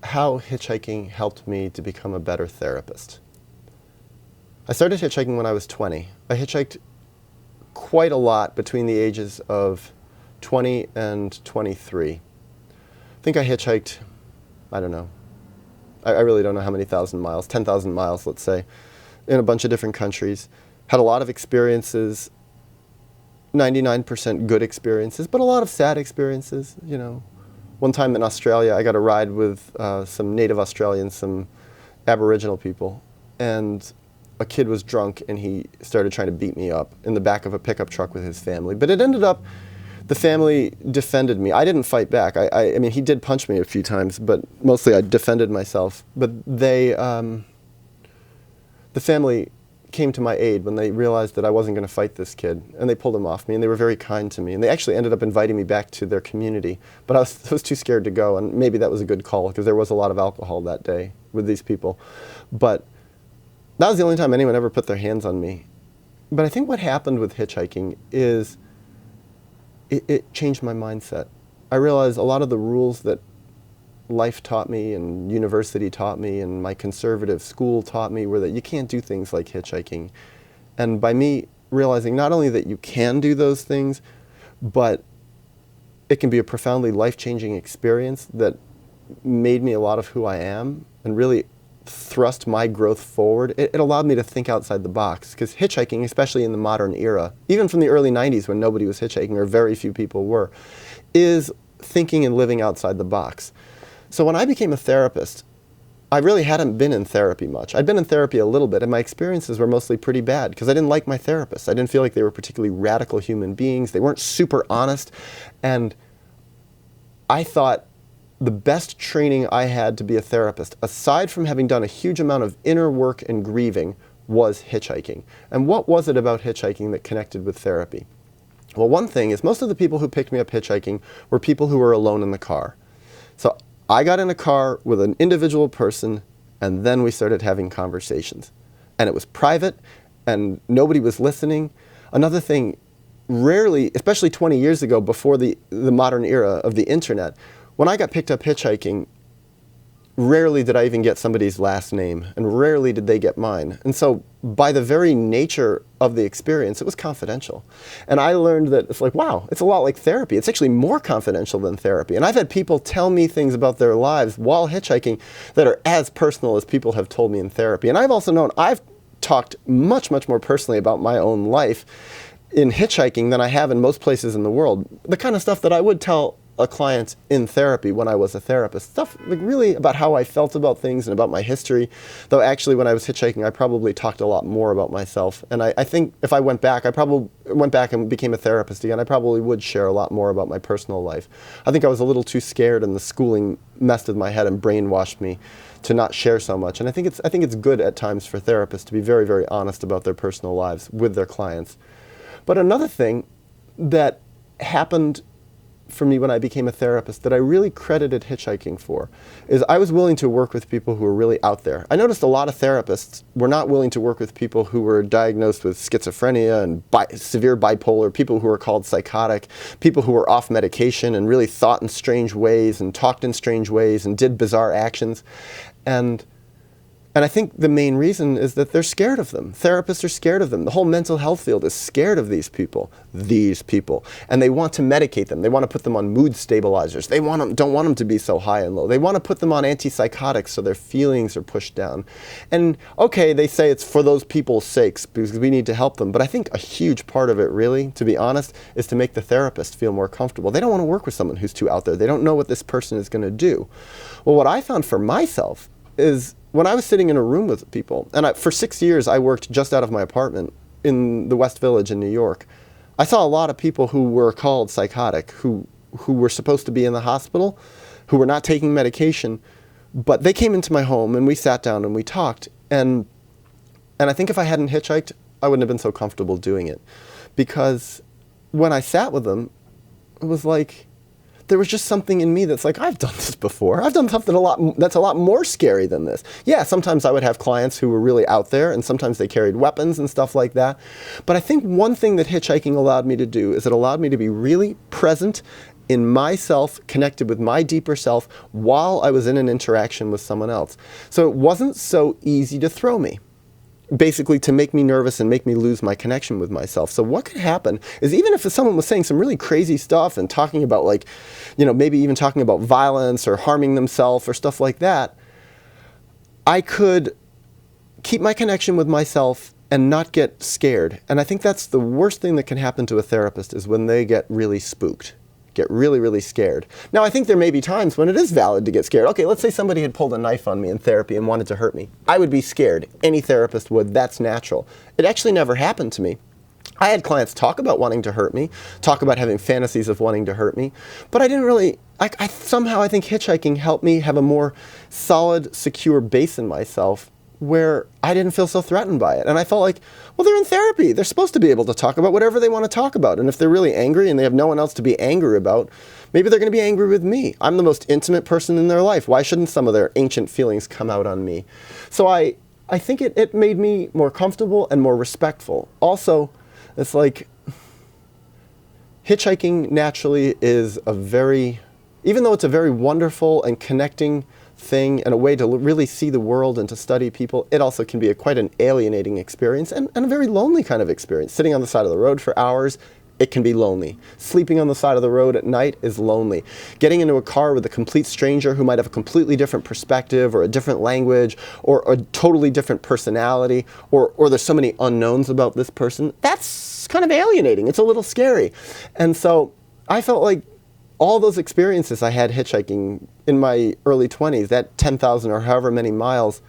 how hitchhiking helped me to become a better therapist. I started hitchhiking when I was 20. I hitchhiked quite a lot between the ages of 20 and 23. I think I hitchhiked, I don't know, I really don't know how many thousand miles, 10,000 miles, let's say, in a bunch of different countries. Had a lot of experiences, 99% good experiences, but a lot of sad experiences, you know. One time in Australia, I got a ride with some native Australians, some Aboriginal people, and a kid was drunk and he started trying to beat me up in the back of a pickup truck with his family. But it ended up, the family defended me. I didn't fight back. I mean, he did punch me a few times, but mostly I defended myself. But they, the family came to my aid when they realized that I wasn't going to fight this kid, and they pulled him off me, and they were very kind to me, and they actually ended up inviting me back to their community. But I was too scared to go, and maybe that was a good call, because there was a lot of alcohol that day with these people. But that was the only time anyone ever put their hands on me. But I think what happened with hitchhiking is it changed my mindset. I realized a lot of the rules that life taught me and university taught me and my conservative school taught me were that you can't do things like hitchhiking. And by me realizing not only that you can do those things, but it can be a profoundly life-changing experience that made me a lot of who I am and really thrust my growth forward. It allowed me to think outside the box, because hitchhiking, especially in the modern era, even from the early 90s when nobody was hitchhiking or very few people were, is thinking and living outside the box. So when I became a therapist, I really hadn't been in therapy much. I'd been in therapy a little bit, and my experiences were mostly pretty bad because I didn't like my therapists. I didn't feel like they were particularly radical human beings. They weren't super honest. And I thought the best training I had to be a therapist, aside from having done a huge amount of inner work and grieving, was hitchhiking. And what was it about hitchhiking that connected with therapy? Well, one thing is most of the people who picked me up hitchhiking were people who were alone in the car. So I got in a car with an individual person, and then we started having conversations. And it was private, and nobody was listening. Another thing, rarely, especially 20 years ago, before the modern era of the internet, when I got picked up hitchhiking, rarely did I even get somebody's last name, and rarely did they get mine. And so by the very nature of the experience, it was confidential. And I learned that it's like, wow, it's a lot like therapy. It's actually more confidential than therapy. And I've had people tell me things about their lives while hitchhiking that are as personal as people have told me in therapy. And I've also known, I've talked much, much more personally about my own life in hitchhiking than I have in most places in the world. The kind of stuff that I would tell a client in therapy when I was a therapist. Stuff like really about how I felt about things and about my history. Though actually when I was hitchhiking, I probably talked a lot more about myself. And I think if I went back, I probably went back and became a therapist again, I probably would share a lot more about my personal life. I think I was a little too scared, and the schooling messed with my head and brainwashed me to not share so much. And I think it's good at times for therapists to be very, very honest about their personal lives with their clients. But another thing that happened for me when I became a therapist that I really credited hitchhiking for is I was willing to work with people who were really out there. I noticed a lot of therapists were not willing to work with people who were diagnosed with schizophrenia and severe bipolar, people who were called psychotic, people who were off medication and really thought in strange ways and talked in strange ways and did bizarre actions. And I think the main reason is that they're scared of them. Therapists are scared of them. The whole mental health field is scared of these people. And they want to medicate them. They want to put them on mood stabilizers. They don't want them to be so high and low. They want to put them on antipsychotics so their feelings are pushed down. And okay, they say it's for those people's sakes because we need to help them. But I think a huge part of it really, to be honest, is to make the therapist feel more comfortable. They don't want to work with someone who's too out there. They don't know what this person is going to do. Well, what I found for myself is when I was sitting in a room with people, and for 6 years I worked just out of my apartment in the West Village in New York, I saw a lot of people who were called psychotic, who were supposed to be in the hospital, who were not taking medication, but they came into my home and we sat down and we talked. And I think if I hadn't hitchhiked, I wouldn't have been so comfortable doing it. Because when I sat with them, it was like, there was just something in me that's like, I've done this before. I've done something that's a lot more scary than this. Yeah, sometimes I would have clients who were really out there, and sometimes they carried weapons and stuff like that. But I think one thing that hitchhiking allowed me to do is it allowed me to be really present in myself, connected with my deeper self while I was in an interaction with someone else. So it wasn't so easy to throw me, basically to make me nervous and make me lose my connection with myself. So what could happen is, even if someone was saying some really crazy stuff and talking about, like, maybe even talking about violence or harming themselves or stuff like that, I could keep my connection with myself and not get scared. And I think that's the worst thing that can happen to a therapist, is when they get really spooked, get really, really scared. Now, I think there may be times when it is valid to get scared. Okay, let's say somebody had pulled a knife on me in therapy and wanted to hurt me. I would be scared. Any therapist would. That's natural. It actually never happened to me. I had clients talk about wanting to hurt me, talk about having fantasies of wanting to hurt me, but I didn't really, somehow I think hitchhiking helped me have a more solid, secure base in myself, where I didn't feel so threatened by it. And I felt like, well, they're in therapy. They're supposed to be able to talk about whatever they want to talk about. And if they're really angry and they have no one else to be angry about, maybe they're going to be angry with me. I'm the most intimate person in their life. Why shouldn't some of their ancient feelings come out on me? So I think it made me more comfortable and more respectful. Also, it's like, hitchhiking naturally is even though it's a very wonderful and connecting thing and a way to really see the world and to study people, it also can be quite an alienating experience and a very lonely kind of experience. Sitting on the side of the road for hours, it can be lonely. Sleeping on the side of the road at night is lonely. Getting into a car with a complete stranger who might have a completely different perspective or a different language or a totally different personality, or there's so many unknowns about this person, that's kind of alienating. It's a little scary. And so I felt like all those experiences I had hitchhiking in my early 20s, that 10,000 or however many miles,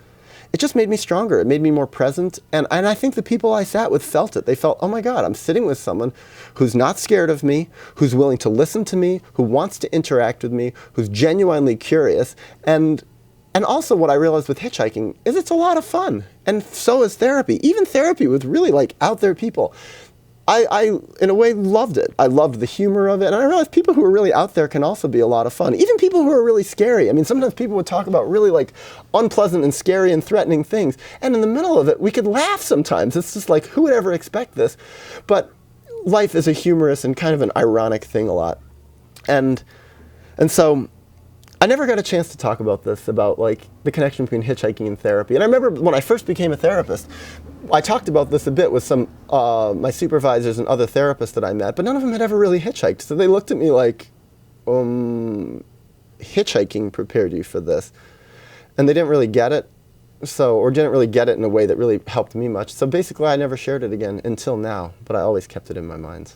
it just made me stronger. It made me more present. And I think the people I sat with felt it. They felt, oh my God, I'm sitting with someone who's not scared of me, who's willing to listen to me, who wants to interact with me, who's genuinely curious. And also what I realized with hitchhiking is it's a lot of fun. And so is therapy. Even therapy with really out there people. I, in a way, loved it. I loved the humor of it. And I realized people who are really out there can also be a lot of fun. Even people who are really scary. I mean, sometimes people would talk about really unpleasant and scary and threatening things. And in the middle of it, we could laugh sometimes. It's just like, who would ever expect this? But life is a humorous and kind of an ironic thing a lot. And so I never got a chance to talk about this, about the connection between hitchhiking and therapy. And I remember when I first became a therapist, I talked about this a bit with some my supervisors and other therapists that I met, but none of them had ever really hitchhiked. So they looked at me like, hitchhiking prepared you for this. And they didn't really get it, or didn't really get it in a way that really helped me much. So basically I never shared it again until now, but I always kept it in my mind.